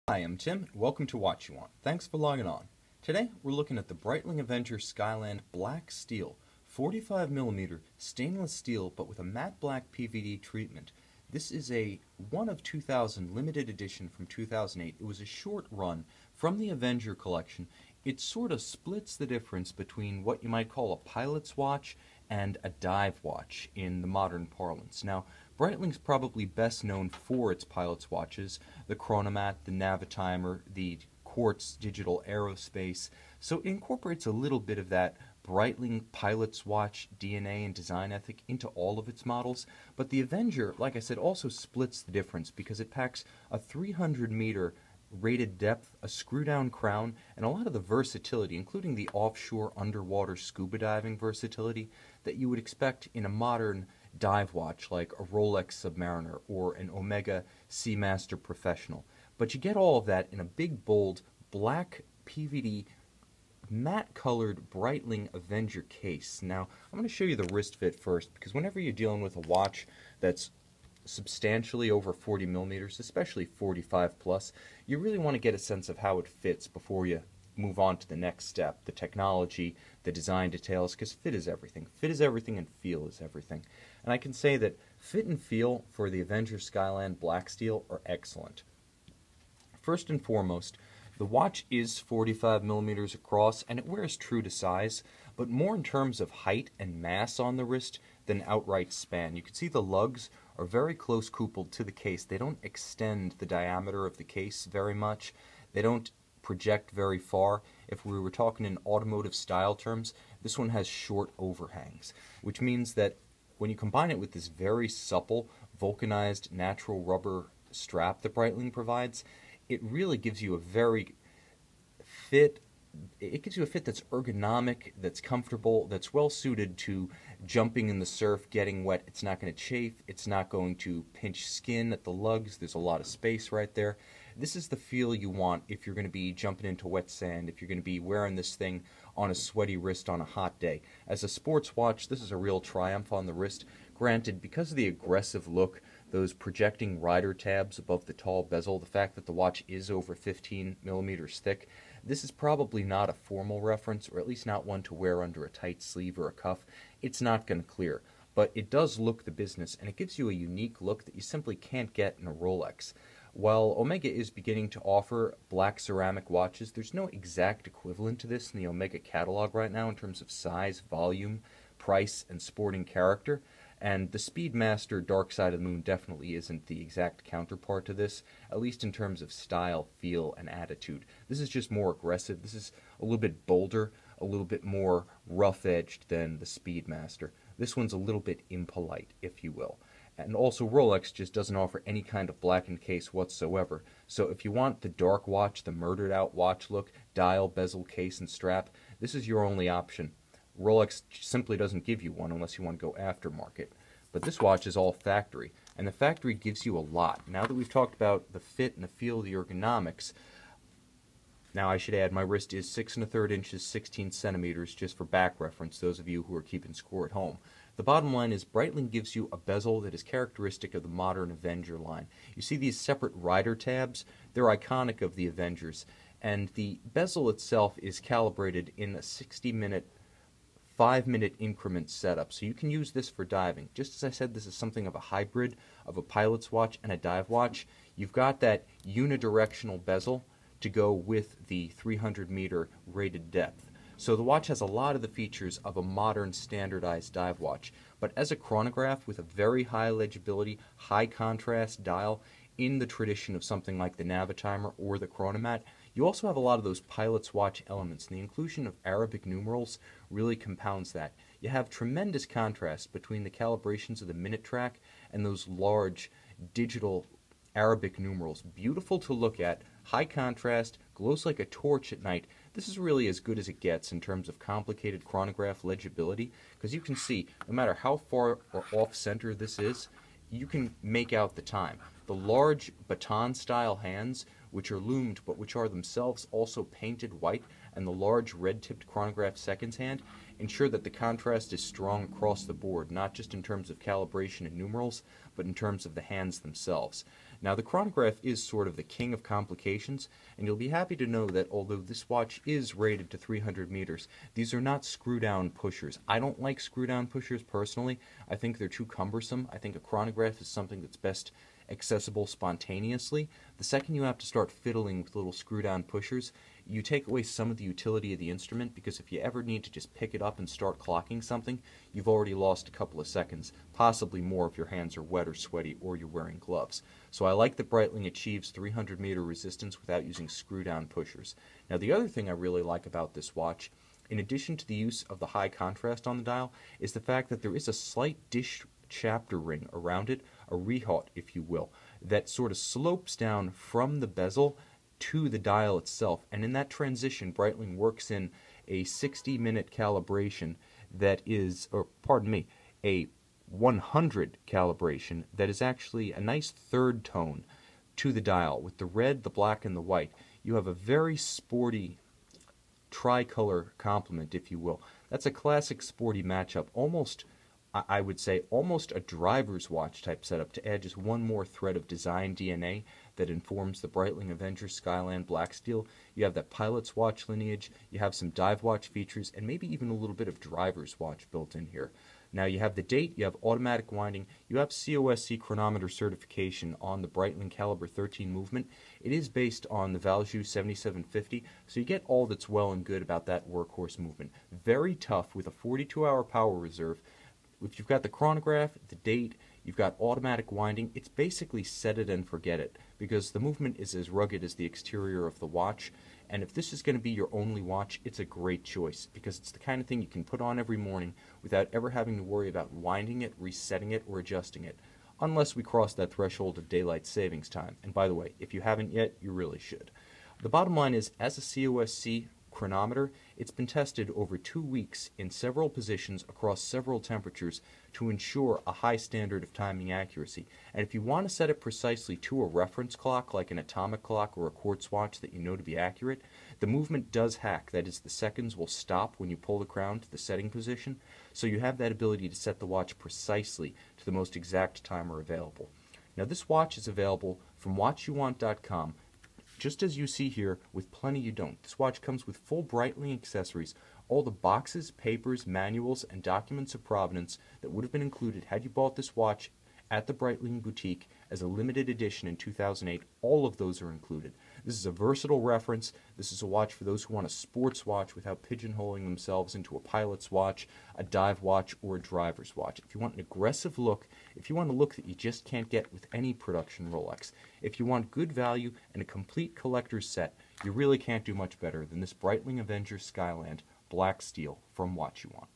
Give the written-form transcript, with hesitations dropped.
Hi, I'm Tim, and welcome to Watch You Want. Thanks for logging on. Today, we're looking at the Breitling Avenger Skyland Blacksteel, 45mm stainless steel, but with a matte black PVD treatment. This is a 1 of 2000 limited edition from 2008. It was a short run from the Avenger collection. It sort of splits the difference between what you might call a pilot's watch and a dive watch in the modern parlance. Now, Breitling's probably best known for its pilot's watches, the chronomat, the navitimer, the quartz digital aerospace, so it incorporates a little bit of that Breitling pilot's watch DNA and design ethic into all of its models, but the Avenger, like I said, also splits the difference because it packs a 300-meter rated depth, a screw-down crown, and a lot of the versatility, including the offshore underwater scuba diving versatility that you would expect in a modern dive watch like a Rolex Submariner or an Omega Seamaster Professional. But you get all of that in a big, bold, black PVD matte-colored Breitling Avenger case. Now, I'm going to show you the wrist fit first, because whenever you're dealing with a watch that's substantially over 40 millimeters, especially 45 plus, you really want to get a sense of how it fits before you move on to the next step, the technology, the design details, because fit is everything. Fit is everything and feel is everything. And I can say that fit and feel for the Avenger Skyland Blacksteel are excellent. First and foremost, the watch is 45 millimeters across and it wears true to size, but more in terms of height and mass on the wrist than outright span. You can see the lugs are very close coupled to the case. They don't extend the diameter of the case very much. They don't project very far. If we were talking in automotive style terms, this one has short overhangs, which means that when you combine it with this very supple, vulcanized natural rubber strap that Breitling provides, it really gives you a very fit. It gives you a fit that's ergonomic, that's comfortable, that's well suited to jumping in the surf, getting wet. It's not going to chafe. It's not going to pinch skin at the lugs. There's a lot of space right there. This is the feel you want if you're going to be jumping into wet sand, if you're going to be wearing this thing on a sweaty wrist on a hot day. As a sports watch, this is a real triumph on the wrist. Granted, because of the aggressive look, those projecting rider tabs above the tall bezel, the fact that the watch is over 15 millimeters thick, this is probably not a formal reference, or at least not one to wear under a tight sleeve or a cuff. It's not going to clear, but it does look the business, and it gives you a unique look that you simply can't get in a Rolex. While Omega is beginning to offer black ceramic watches, there's no exact equivalent to this in the Omega catalog right now in terms of size, volume, price, and sporting character. And the Speedmaster Dark Side of the Moon definitely isn't the exact counterpart to this, at least in terms of style, feel, and attitude. This is just more aggressive. This is a little bit bolder, a little bit more rough-edged than the Speedmaster. This one's a little bit impolite, if you will. And also, Rolex just doesn't offer any kind of blackened case whatsoever. So if you want the dark watch, the murdered-out watch look, dial, bezel, case, and strap, this is your only option. Rolex simply doesn't give you one unless you want to go aftermarket. But this watch is all factory, and the factory gives you a lot. Now that we've talked about the fit and the feel of the ergonomics, now I should add my wrist is 6 1/3 inches, 16 centimeters, just for back reference, those of you who are keeping score at home. The bottom line is Breitling gives you a bezel that is characteristic of the modern Avenger line. You see these separate rider tabs? They're iconic of the Avengers, and the bezel itself is calibrated in a 60-minute 5-minute increment setup, so you can use this for diving. Just as I said, this is something of a hybrid of a pilot's watch and a dive watch. You've got that unidirectional bezel to go with the 300-meter rated depth. So the watch has a lot of the features of a modern standardized dive watch, but as a chronograph with a very high legibility, high contrast dial, in the tradition of something like the navitimer or the chronomat, you also have a lot of those pilot's watch elements, and the inclusion of Arabic numerals really compounds that. You have tremendous contrast between the calibrations of the minute track and those large digital Arabic numerals. Beautiful to look at, high contrast, glows like a torch at night. This is really as good as it gets in terms of complicated chronograph legibility, because you can see, no matter how far or off-center this is, you can make out the time. The large baton-style hands, which are loomed but which are themselves also painted white, and the large red-tipped chronograph seconds hand, ensure that the contrast is strong across the board, not just in terms of calibration and numerals, but in terms of the hands themselves. Now, the chronograph is sort of the king of complications, and you'll be happy to know that although this watch is rated to 300 meters, these are not screw-down pushers. I don't like screw-down pushers personally. I think they're too cumbersome. I think a chronograph is something that's best accessible spontaneously. The second you have to start fiddling with little screw-down pushers, you take away some of the utility of the instrument, because if you ever need to just pick it up and start clocking something, you've already lost a couple of seconds, possibly more if your hands are wet or sweaty or you're wearing gloves. So I like that Breitling achieves 300 meter resistance without using screw-down pushers. Now, the other thing I really like about this watch, in addition to the use of the high contrast on the dial, is the fact that there is a slight dish chapter ring around it, a rehaut, if you will, that sort of slopes down from the bezel to the dial itself. And in that transition, Breitling works in a 60-minute calibration that is, or pardon me, a 100 calibration that is actually a nice third tone to the dial. With the red, the black, and the white, you have a very sporty tricolor complement, if you will. That's a classic sporty matchup, almost, I would say, almost a driver's watch type setup, to add just one more thread of design DNA that informs the Breitling Avenger Skyland Blacksteel. You have that pilot's watch lineage, you have some dive watch features, and maybe even a little bit of driver's watch built in here. Now, you have the date, you have automatic winding, you have COSC chronometer certification on the Breitling Caliber 13 movement. It is based on the Valjoux 7750, so you get all that's well and good about that Workhorse movement. Very tough with a 42-hour power reserve. If you've got the chronograph, the date, you've got automatic winding, it's basically set it and forget it, because the movement is as rugged as the exterior of the watch. And if this is going to be your only watch, it's a great choice, because it's the kind of thing you can put on every morning without ever having to worry about winding it, resetting it, or adjusting it, unless we cross that threshold of daylight savings time. And by the way, if you haven't yet, you really should. The bottom line is, as a COSC chronometer, it's been tested over 2 weeks in several positions across several temperatures to ensure a high standard of timing accuracy. And if you want to set it precisely to a reference clock, like an atomic clock or a quartz watch that you know to be accurate, the movement does hack. That is, the seconds will stop when you pull the crown to the setting position, so you have that ability to set the watch precisely to the most exact timer available. Now, this watch is available from watchyouwant.com, just as you see here, with plenty you don't. This watch comes with full Breitling accessories, all the boxes, papers, manuals, and documents of provenance that would have been included had you bought this watch at the Breitling boutique as a limited edition in 2008. All of those are included. This is a versatile reference. This is a watch for those who want a sports watch without pigeonholing themselves into a pilot's watch, a dive watch, or a driver's watch. If you want an aggressive look, if you want a look that you just can't get with any production Rolex, if you want good value and a complete collector's set, you really can't do much better than this Breitling Avenger Skyland Blacksteel from Watch You Want.